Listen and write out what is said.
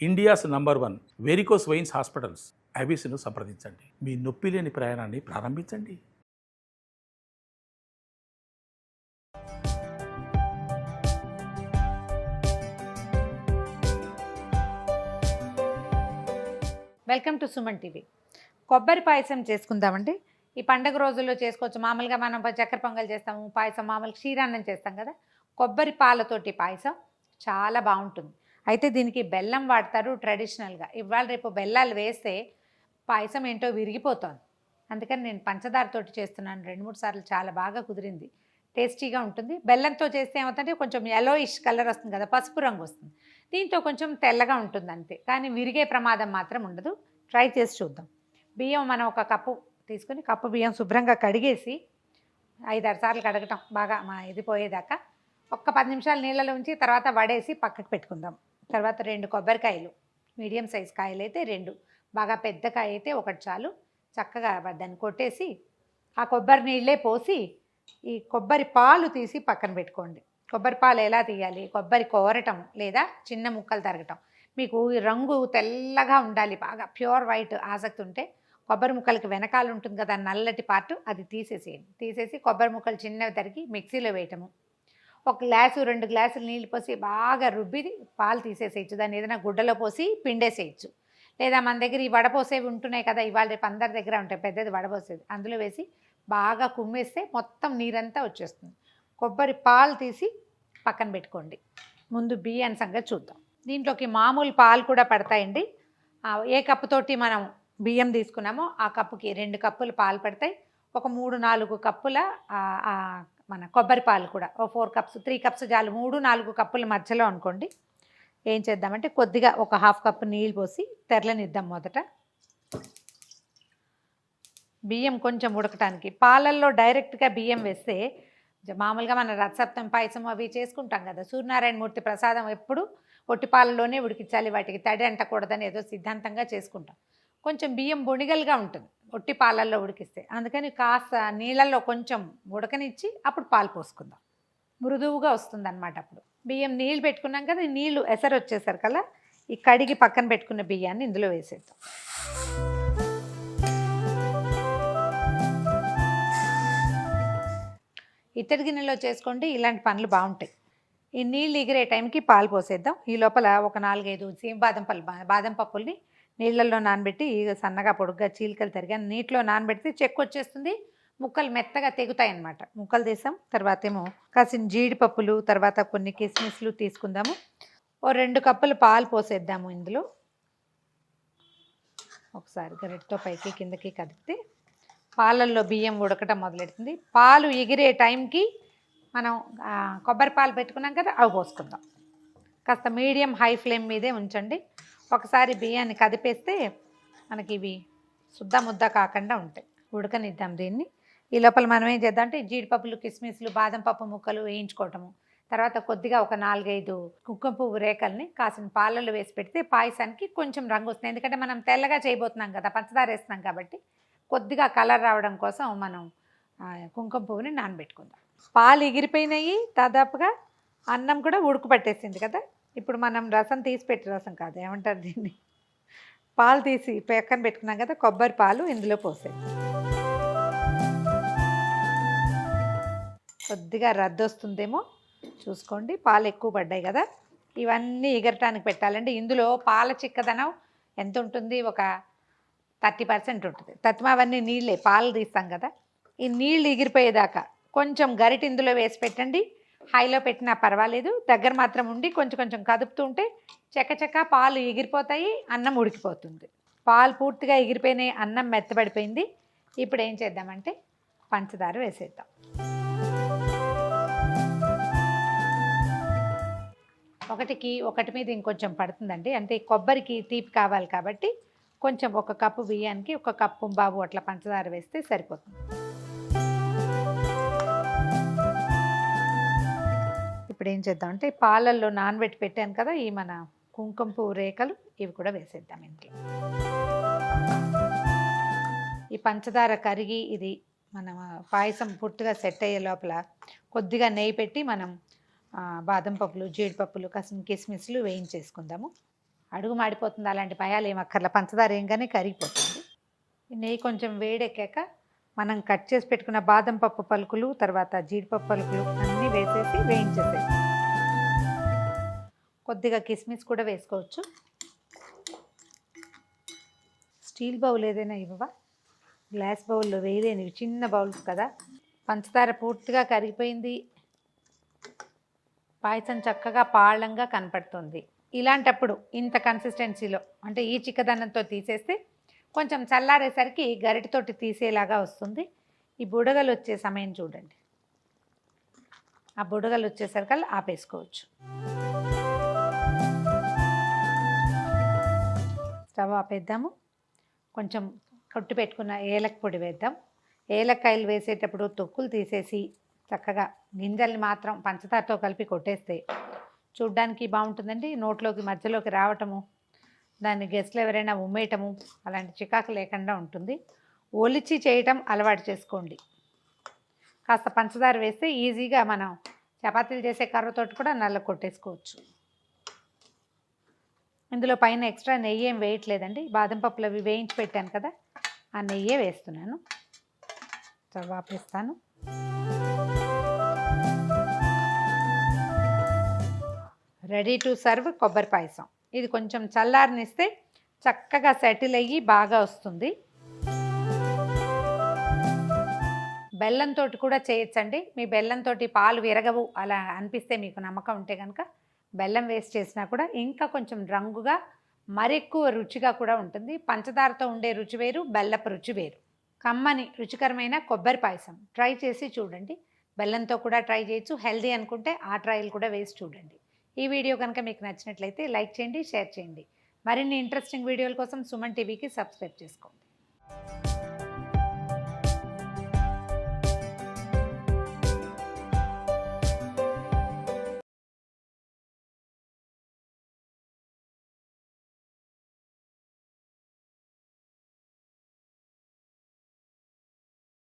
India's number 1 varicose veins hospitals ఐబీసీను సంప్రదించండి. మీ నొప్పి లేని ప్రయాణాన్ని ప్రారంభించండి. Welcome to Suman TV. కొబ్బరి పాయసం చేసుకుందామండి. ఈ పండగ రోజుల్లో చేసుకోవచ్చు. మామూలుగా మనం చక్కెర పొంగల్ చేస్తాము, పాయసం మామూలు క్షీరాన్నం చేస్తాం కదా. కొబ్బరి పాలతోటి పాయసం చాలా బాగుంటుంది. అయితే దీనికి బెల్లం వాడతారు ట్రెడిషనల్గా. ఇవాళ రేపు బెల్లాలు వేస్తే పాయసం ఏంటో విరిగిపోతుంది. అందుకని నేను పంచదారతోటి చేస్తున్నాను. 2-3 సార్లు చాలా బాగా కుదిరింది. టేస్టీగా ఉంటుంది. బెల్లంతో చేస్తే ఏమవుతుందంటే కొంచెం యెల్లోయిష్ కలర్ వస్తుంది కదా, పసుపు రంగు వస్తుంది. దీంతో కొంచెం తెల్లగా ఉంటుంది అంతే, కానీ విరిగే ప్రమాదం మాత్రం ఉండదు. ట్రై చేసి చూద్దాం. బియ్యం మనం ఒక కప్పు తీసుకుని, కప్పు బియ్యం శుభ్రంగా కడిగేసి 5-6 సార్లు కడగటం బాగా ఇది పోయేదాకా ఒక్క 10 నిమిషాలు నీళ్ళలో ఉంచి తర్వాత వడేసి పక్కకు పెట్టుకుందాం. తర్వాత 2 కొబ్బరికాయలు, మీడియం సైజ్ కాయలు అయితే 2, బాగా పెద్ద కాయ అయితే 1 చాలు. చక్కగా దాన్ని కొట్టేసి ఆ కొబ్బరి నీళ్ళే పోసి ఈ కొబ్బరి పాలు తీసి పక్కన పెట్టుకోండి. కొబ్బరి పాలు ఎలా తీయాలి? కొబ్బరి కోరటం లేదా చిన్న ముక్కలు తరగటం. మీకు ఈ రంగు తెల్లగా ఉండాలి, బాగా ప్యూర్ వైట్ ఆసక్తి ఉంటే కొబ్బరి ముక్కలకి వెనకాల ఉంటుంది కదా నల్లటి పార్ట్, అది తీసేసేయండి. తీసేసి కొబ్బరి ముక్కలు చిన్నవి తరిగి మిక్సీలో వేయటము. 1 గ్లాసు 2 గ్లాసులు నీళ్ళు పోసి బాగా రుబ్బి పాలు తీసేసేయచ్చు. దాన్ని ఏదైనా గుడ్డలో పోసి పిండేసేయచ్చు. లేదా మన దగ్గర ఈ వడపోసేవి ఉంటున్నాయి కదా, ఇవాళ రేపు అందరి దగ్గర ఉంటాయి పెద్దది వడపోసేది, అందులో వేసి బాగా కుమ్మేస్తే మొత్తం నీరంతా వచ్చేస్తుంది. కొబ్బరి పాలు తీసి పక్కన పెట్టుకోండి. ముందు బియ్యాన్ని సంగతి చూద్దాం. దీంట్లోకి మామూలు పాలు కూడా పడతాయండి. ఏ కప్పుతోటి మనం బియ్యం తీసుకున్నామో ఆ కప్పుకి 2 కప్పులు పాలు పడతాయి. ఒక 3-4 కప్పుల మన కొబ్బరి పాలు కూడా 4 కప్స్ 3 కప్స్ చాలు. 3-4 కప్పుల మధ్యలో అనుకోండి. ఏం చేద్దామంటే కొద్దిగా ఒక 1/2 కప్పు నీళ్ళు పోసి తెరలనిద్దాం. మొదట బియ్యం కొంచెం ఉడకటానికి. పాలల్లో డైరెక్ట్గా బియ్యం వేస్తే మామూలుగా మన రథసప్తం పాయసం అవి చేసుకుంటాం కదా, సూర్యనారాయణ మూర్తి ప్రసాదం ఎప్పుడు ఒట్టి పాలలోనే ఉడికించాలి, వాటికి తడి అంటకూడదని ఏదో సిద్ధాంతంగా చేసుకుంటాం. కొంచెం బియ్యం బొణిగలుగా ఉంటుంది ఒట్టి పాలల్లో ఉడికిస్తే. అందుకని కాస్త నీళ్ళల్లో కొంచెం ఉడకనిచ్చి అప్పుడు పాలు పోసుకుందాం. మృదువుగా వస్తుంది అన్నమాట. అప్పుడు బియ్యం నీళ్ళు పెట్టుకున్నాం కదా, నీళ్ళు ఎసరు వచ్చేసరి కల్లా ఈ కడిగి పక్కన పెట్టుకున్న బియ్యాన్ని ఇందులో వేసేద్దాం. ఇత్తడి గిన్నెలో చేసుకోండి, ఇలాంటి పనులు బాగుంటాయి. ఈ నీళ్ళు ఎగిరే టైంకి పాలు పోసేద్దాం. ఈ లోపల ఒక 4-5 సీమ బాదం పప్పుల్ని నీళ్ళల్లో నానబెట్టి సన్నగా పొడుగ్గా చీలికలు తరిగా నీటిలో నానబెడితే చెక్కు వచ్చేస్తుంది, ముక్కలు మెత్తగా తెగుతాయి అన్నమాట. ముక్కలు తీసాం. తర్వాత ఏమో కాసిన జీడిపప్పులు, తర్వాత కొన్ని కిస్మిస్లు తీసుకుందాము. 2 కప్పులు పాలు పోసేద్దాము ఇందులో. ఒకసారి గరిటతో పైకి కిందకి కదిపితే పాలల్లో బియ్యం ఉడకటం మొదలెడుతుంది. పాలు ఎగిరే టైంకి మనం కొబ్బరి పాలు పెట్టుకున్నాం కదా, అవి పోసుకుందాం. కాస్త మీడియం హై ఫ్లేమ్ మీదే ఉంచండి. ఒకసారి బియ్యాన్ని కదిపేస్తే మనకి ఇవి ముద్ద కాకుండా ఉంటాయి. ఉడకనిద్దాం దీన్ని. ఈ లోపల మనం ఏం చేద్దాం అంటే జీడిపప్పులు, కిస్మిస్లు, బాదం పప్పు ముక్కలు వేయించుకోవటము. తర్వాత కొద్దిగా ఒక 4-5 కుంకుమ పువ్వు రేకల్ని కాసిన పాలల్లో వేసి పెడితే పాయసానికి కొంచెం రంగు వస్తుంది. ఎందుకంటే మనం తెల్లగా చేయబోతున్నాం కదా, పంచదార వేస్తున్నాం కాబట్టి కొద్దిగా కలర్ రావడం కోసం మనం కుంకుమ పువ్వుని నానబెట్టుకుందాం. పాలు ఎగిరిపోయినాయి దాదాపుగా, అన్నం కూడా ఉడుకు పట్టేసింది కదా. ఇప్పుడు మనం రసం తీసి పెట్టి, రసం కాదు ఏమంటారు దీన్ని, పాలు తీసి పక్కన పెట్టుకున్నాం కదా, కొబ్బరి పాలు ఇందులో పోసేది. కొద్దిగా రద్దు వస్తుందేమో చూసుకోండి, పాలు ఎక్కువ పడ్డాయి కదా. ఇవన్నీ ఎగరటానికి పెట్టాలండి. ఇందులో పాల చిక్కదనం ఎంత ఉంటుంది? ఒక 30% ఉంటుంది. అవన్నీ నీళ్ళే, పాలు తీస్తాం కదా. ఈ నీళ్ళు ఎగిరిపోయేదాకా కొంచెం గరిట ఇందులో వేసి పెట్టండి. హైలో పెట్టినా పర్వాలేదు, దగ్గర మాత్రం ఉండి కొంచెం కొంచెం కదుపుతూ ఉంటే చెక్క పాలు ఎగిరిపోతాయి, అన్నం ఉడికిపోతుంది. పాలు పూర్తిగా ఎగిరిపోయినాయి, అన్నం మెత్తబడిపోయింది. ఇప్పుడు ఏం చేద్దామంటే పంచదార వేసేద్దాం. ఒకటి మీద ఇంకొంచెం పడుతుందండి. అంటే కొబ్బరికి తీపి కావాలి కాబట్టి కొంచెం 1 కప్పు బియ్యానికి 1 కప్పు బాబు అట్లా పంచదార వేస్తే సరిపోతుంది. ఇప్పుడు ఏం చేద్దామంటే పాలల్లో నానబెట్టి పెట్టాను కదా, ఈ మన కుంకుమ పువ్వు రేకలు ఇవి కూడా వేసేద్దాం ఇంట్లో. ఈ పంచదార కరిగి ఇది మన పాయసం పూర్తిగా సెట్ అయ్యే లోపల కొద్దిగా నెయ్యి పెట్టి మనం బాదం పప్పులు, జీడిపప్పులు, కాసిన కిస్మిస్లు వేయించేసుకుందాము. అడుగు మాడిపోతుంది అలాంటి భయాలు ఏం అక్కర్ల, పంచదార ఏంగానే కరిగిపోతుంది. ఈ నెయ్యి కొంచెం వేడెక్కాక మనం కట్ చేసి పెట్టుకున్న బాదం పప్పు పలుకులు, తర్వాత జీడిపప్పు పలుకులు అన్నీ వేసేసి వేయించేసేది. కొద్దిగా కిస్మిస్ కూడా వేసుకోవచ్చు. స్టీల్ బౌల్ ఏదైనా ఇవ్వవా, గ్లాస్ బౌల్లో వేయలేనివి, చిన్న బౌల్స్ కదా. పంచదార పూర్తిగా కరిగిపోయింది, పాయసం చక్కగా పాళంగా కనపడుతుంది. ఇలాంటప్పుడు ఇంత కన్సిస్టెన్సీలో అంటే ఈ చిక్కదనంతో తీసేస్తే కొంచెం చల్లారేసరికి గరిటతోటి తీసేలాగా వస్తుంది. ఈ బుడగలు వచ్చే సమయం చూడండి, ఆ బుడగలు వచ్చేసరికల్లా ఆపేసుకోవచ్చు. స్టవ్ ఆపేద్దాము. కొంచెం కొట్టి పెట్టుకున్న ఏలక పొడి వేద్దాం. ఏలక్కాయలు వేసేటప్పుడు తొక్కులు తీసేసి చక్కగా గింజల్ని మాత్రం పంచదారతో కలిపి కొట్టేస్తే చూడ్డానికి బాగుంటుందండి. నోట్లోకి మధ్యలోకి రావటము, దాన్ని గెస్ట్లు ఎవరైనా ఉమ్మేయటము అలాంటి చికాకు లేకుండా ఉంటుంది. ఒలిచి చేయటం అలవాటు చేసుకోండి. కాస్త పంచదార వేస్తే ఈజీగా మనం చపాతీలు చేసే కర్రతోటి కూడా నల్ల కొట్టేసుకోవచ్చు. ఇందులో పైన ఎక్స్ట్రా నెయ్యి ఏం వేయట్లేదండి, బాదం పప్పులు అవి వేయించి పెట్టాను కదా, ఆ నెయ్యే వేస్తున్నాను. స్టవ్ ఆపేస్తాను. రెడీ టు సర్వ్ కొబ్బరి పాయసం. ఇది కొంచెం చల్లారనిస్తే చక్కగా సెటిల్ అయ్యి బాగా వస్తుంది. బెల్లంతో కూడా చేయొచ్చండి. మీ బెల్లంతో పాలు విరగవు అలా అనిపిస్తే, మీకు నమ్మకం ఉంటే కనుక బెల్లం వేస్ట్ చేసినా కూడా ఇంకా కొంచెం రంగుగా మరెక్కువ రుచిగా కూడా ఉంటుంది. పంచదారతో ఉండే రుచి వేరు, బెల్లపు రుచి వేరు. కమ్మని రుచికరమైన కొబ్బరి పాయసం ట్రై చేసి చూడండి. బెల్లంతో కూడా ట్రై చేయొచ్చు, హెల్దీ అనుకుంటే ఆ ట్రయల్ కూడా వేసి చూడండి. ఈ వీడియో కనుక మీకు నచ్చినట్లయితే లైక్ చేయండి, షేర్ చేయండి. మరిన్ని ఇంట్రెస్టింగ్ వీడియోల కోసం సుమన్ టీవీకి సబ్స్క్రైబ్ చేసుకోండి.